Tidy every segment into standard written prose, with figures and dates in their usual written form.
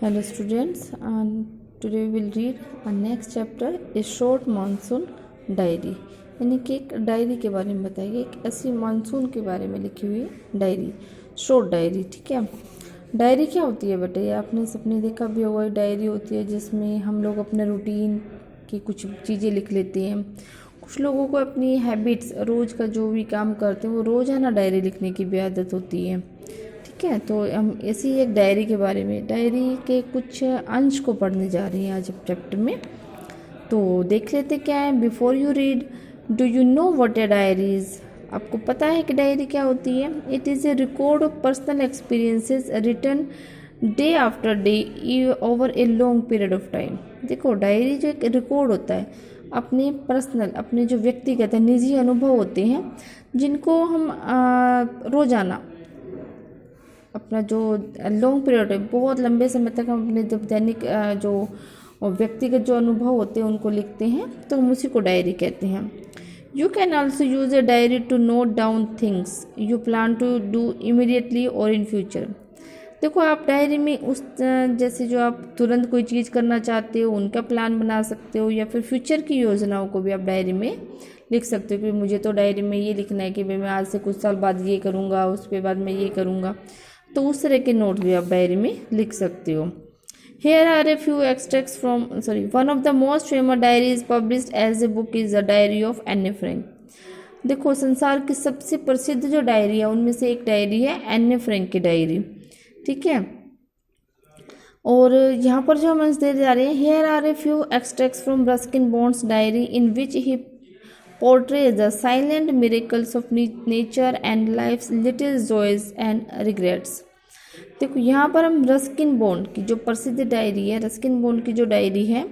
Hello students, and today we will read our next chapter, A Short Monsoon Diary। यानी कि एक diary के बारे में बताइए, एक ऐसी मानसून के बारे में लिखी हुई डायरी, शॉर्ट डायरी। ठीक है, डायरी क्या होती है बेटा? ये आपने सपने देखा भी होगा। डायरी होती है जिसमें हम लोग अपने रूटीन की कुछ चीज़ें लिख लेते हैं। कुछ लोगों को अपनी हैबिट्स, रोज़ का जो भी काम करते हैं वो रोज़ाना डायरी लिखने की भी आदत होती है। ठीक है, तो हम ऐसी एक डायरी के बारे में, डायरी के कुछ अंश को पढ़ने जा रहे हैं आज चैप्टर में। तो देख लेते क्या है। Before you read, do you know what a diary is? आपको पता है कि डायरी क्या होती है? It is a record of personal experiences written day after day over a long period of time. देखो, डायरी जो एक रिकॉर्ड होता है अपने पर्सनल, अपने जो व्यक्तिगत निजी अनुभव होते हैं जिनको हम रोज़ाना अपना जो लॉन्ग पीरियड है, बहुत लंबे समय तक हम अपने जब दैनिक जो व्यक्तिगत जो अनुभव होते हैं उनको लिखते हैं, तो हम उसी को डायरी कहते हैं। You can also use a diary to note down things you plan to do immediately और इन फ्यूचर। देखो, आप डायरी में उस जैसे जो आप तुरंत कोई चीज़ करना चाहते हो उनका प्लान बना सकते हो, या फिर फ्यूचर की योजनाओं को भी आप डायरी में लिख सकते हो कि मुझे तो डायरी में ये लिखना है कि मैं आज से कुछ साल बाद ये करूँगा, उसके बाद मैं ये करूँगा। तो उस तरह के नोट भी आप डायरी में लिख सकते हो। Here are a few extracts from one of the most famous diaries published as a book is the Diary of Anne Frank। देखो, संसार की सबसे प्रसिद्ध जो डायरी है उनमें से एक डायरी है एन्ने फ्रैंक की डायरी। ठीक है, और यहाँ पर जो हम दे जा रहे हैं, Here are a few extracts from Ruskin Bond's diary in which he portrays the silent miracles of nature and life's little joys and regrets। देखो, यहाँ पर हम रस्किन बॉन्ड की जो प्रसिद्ध डायरी है, रस्किन बॉन्ड की जो डायरी है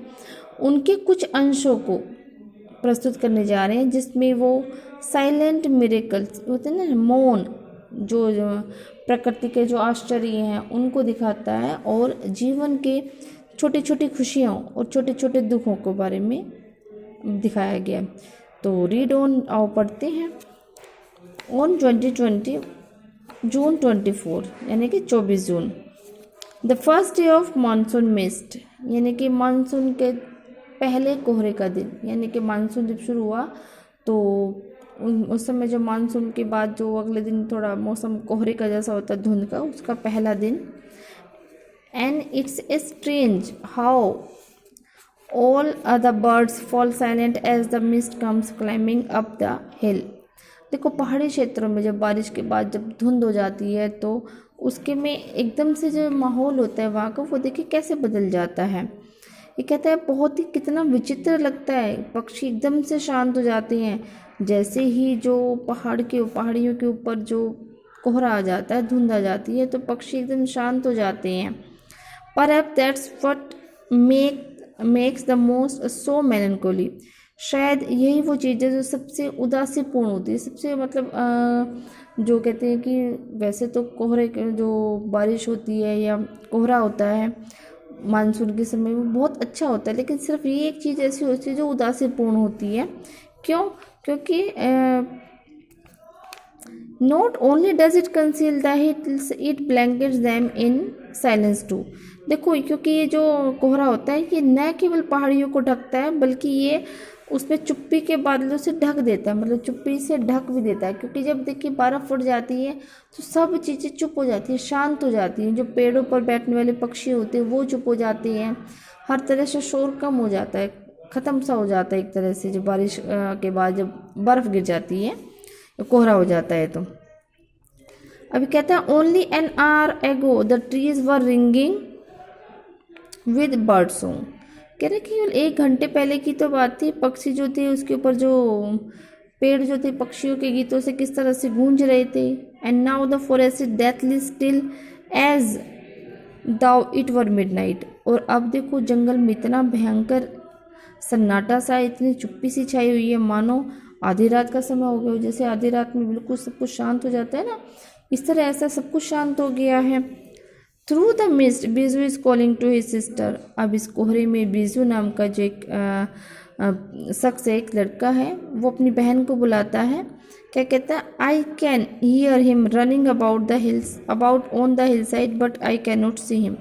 उनके कुछ अंशों को प्रस्तुत करने जा रहे हैं जिसमें वो साइलेंट मिरेकल्स होते हैं ना, मौन जो प्रकृति के जो आश्चर्य हैं उनको दिखाता है, और जीवन के छोटी छोटी खुशियों और छोटे छोटे दुखों के बारे में दिखाया गया। तो रीड ऑन, आओ पढ़ते हैं। ऑन 2020 जून 24 यानी कि 24 June, the first day of monsoon mist, यानी कि मानसून के पहले कोहरे का दिन, यानी कि मानसून जब शुरू हुआ तो उस समय जो मानसून के बाद जो अगले दिन थोड़ा मौसम कोहरे का जैसा होता है, धुंध का, उसका पहला दिन। And it's a strange how all the birds fall silent as the mist comes climbing up the hill. देखो, पहाड़ी क्षेत्रों में जब बारिश के बाद जब धुंध हो जाती है तो उसके में एकदम से जो माहौल होता है वहाँ का, वो देखिए कैसे बदल जाता है। ये कहता है बहुत ही कितना विचित्र लगता है, पक्षी एकदम से शांत हो जाते हैं जैसे ही जो पहाड़ियों के ऊपर जो कोहरा आ जाता है, धुंध आ जाती है, तो पक्षी एकदम शांत हो जाते हैं। Perhaps that's what makes the most so melancholy. शायद यही वो चीज़ है जो सबसे उदासीपूर्ण होती है, सबसे जो कहते हैं कि वैसे तो कोहरे जो बारिश होती है या कोहरा होता है मानसून के समय में बहुत अच्छा होता है, लेकिन सिर्फ ये एक चीज़ ऐसी होती है जो उदासीपूर्ण होती है। क्यों? क्योंकि not only does it conceal the hills, it blankets them in silence too. देखो, क्योंकि ये जो कोहरा होता है ये न केवल पहाड़ियों को ढकता है बल्कि ये उसमें चुप्पी के बादलों से ढक देता है, मतलब चुप्पी से ढक भी देता है। क्योंकि जब देखिए बर्फ़ फट जाती है तो सब चीज़ें चुप हो जाती हैं, शांत हो जाती हैं। जो पेड़ों पर बैठने वाले पक्षी होते हैं वो चुप हो जाते हैं, हर तरह से शोर कम हो जाता है, ख़त्म सा हो जाता है एक तरह से। जब बारिश के बाद जब बर्फ़ गिर जाती है, कोहरा हो जाता है, तो अभी कहता है ओनली एन आवर एगो the trees were ringing with bird song. कह रहे केवल 1 घंटे पहले की तो बात थी, पक्षी जो थे उसके ऊपर जो पेड़ जो थे पक्षियों के गीतों से किस तरह से गूंज रहे थे। And now the forest is deathly still as though it were midnight. और अब देखो, जंगल में इतना भयंकर सन्नाटा सा, इतनी चुप्पी सी छाई हुई है मानो आधी रात का समय हो गया हो। जैसे आधी रात में बिल्कुल सब कुछ शांत हो जाता है ना, इस तरह ऐसा सब कुछ शांत हो गया है। Through the mist Biju is calling to his sister. अब इस कोहरे में बीजू नाम का जो एक शख्स है, एक लड़का है, वो अपनी बहन को बुलाता है। क्या कहता है? I can hear him running about the hills, about on the hill side, but I can not see him.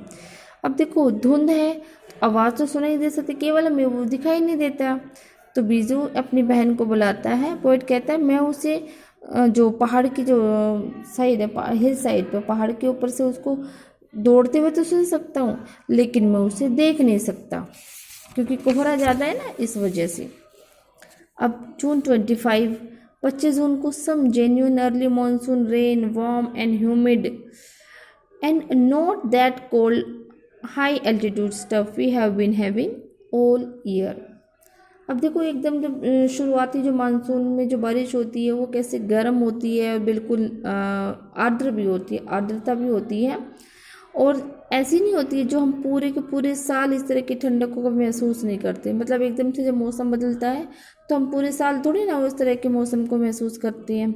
अब देखो धुंध है, आवाज़ तो सुनाई दे सकती, केवल हमें वो दिखाई नहीं देता। तो बीजू अपनी बहन को बुलाता है। पोएट कहता है मैं उसे जो पहाड़ की जो साइड है, हिल साइड पर पहाड़ के ऊपर से उसको दौड़ते हुए तो सुन सकता हूँ, लेकिन मैं उसे देख नहीं सकता क्योंकि कोहरा ज़्यादा है ना, इस वजह से। अब जून 25 जून को some genuine early monsoon rain warm and humid and not that cold high altitude stuff we have been having all year. अब देखो एकदम जब शुरुआती जो मानसून में जो बारिश होती है वो कैसे गर्म होती है और बिल्कुल आर्द्र भी होती है, आर्द्रता भी होती है, और ऐसी नहीं होती है जो हम पूरे के पूरे साल इस तरह की ठंडक को कभी महसूस नहीं करते। मतलब एकदम से जब मौसम बदलता है तो हम पूरे साल थोड़ी ना उस तरह के मौसम को महसूस करते हैं।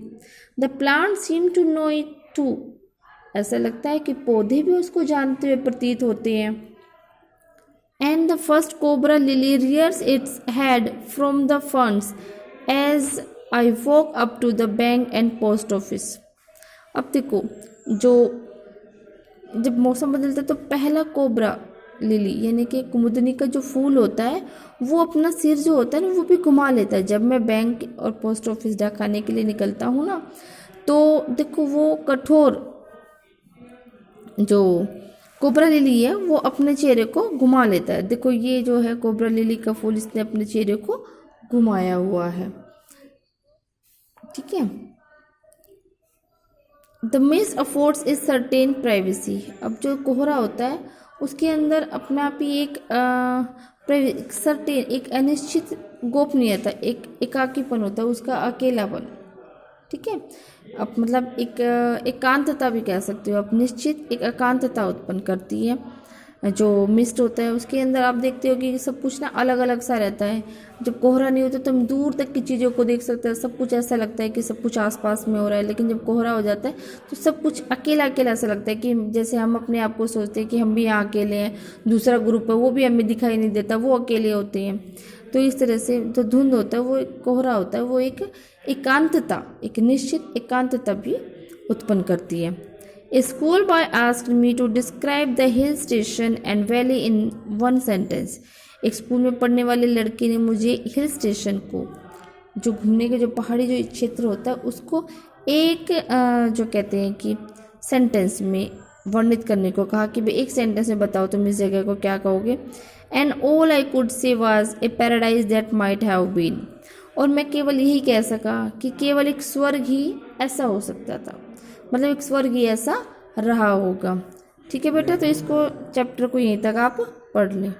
The plant seem to know it too, ऐसा लगता है कि पौधे भी उसको जानते हुए प्रतीत होते हैं। And the first cobra lily rears its head from the ferns as I walk up to the bank and post office। अब देखो जो जब मौसम बदलता है तो पहला कोबरा लिली यानी कि कुमुदनी का जो फूल होता है वो अपना सिर जो होता है ना वो भी घुमा लेता है। जब मैं बैंक और पोस्ट ऑफिस डाकाने के लिए निकलता हूँ ना, तो देखो वो कठोर जो कोबरा लिली है वो अपने चेहरे को घुमा लेता है। देखो ये जो है कोबरा लिली का फूल, इसने अपने चेहरे को घुमाया हुआ है, ठीक है। The mist affords is certain privacy. अब जो कोहरा होता है उसके अंदर अपना आप ही एक सर्टेन एक अनिश्चित गोपनीयता, एक एकाकीपन होता है, उसका अकेलापन, ठीक है। अब मतलब एक एकांतता भी कह सकते हो, अब निश्चित एक एकांतता उत्पन्न करती है। जो मिस्ट होता है उसके अंदर आप देखते हो कि सब कुछ ना अलग अलग सा रहता है। जब कोहरा नहीं होता तो हम दूर तक की चीज़ों को देख सकते हैं, सब कुछ ऐसा लगता है कि सब कुछ आसपास में हो रहा है। लेकिन जब कोहरा हो जाता है तो सब कुछ अकेला अकेला सा लगता है कि जैसे हम अपने आप को सोचते हैं कि हम भी यहाँ अकेले हैं, दूसरा ग्रुप है वो भी हमें दिखाई नहीं देता, वो अकेले होते हैं। तो इस तरह से जो धुंध होता है वो एक कोहरा होता है, वो एक एकांतता, एक निश्चित एकांतता भी उत्पन्न करती है। A schoolboy asked me to describe the hill station and valley in one sentence। एक स्कूल में पढ़ने वाले लड़के ने मुझे हिल स्टेशन को, जो घूमने के जो पहाड़ी जो क्षेत्र होता है उसको एक जो कहते हैं कि सेंटेंस में वर्णित करने को कहा कि भाई एक सेंटेंस में बताओ तुम इस जगह को क्या कहोगे। And all I could say was a paradise that might have been. और मैं केवल यही कह सका कि केवल एक स्वर्ग ही ऐसा हो सकता था, मतलब एक स्वर्ग ही ऐसा रहा होगा। ठीक है बेटा, तो इसको चैप्टर को यहीं तक आप पढ़ लें।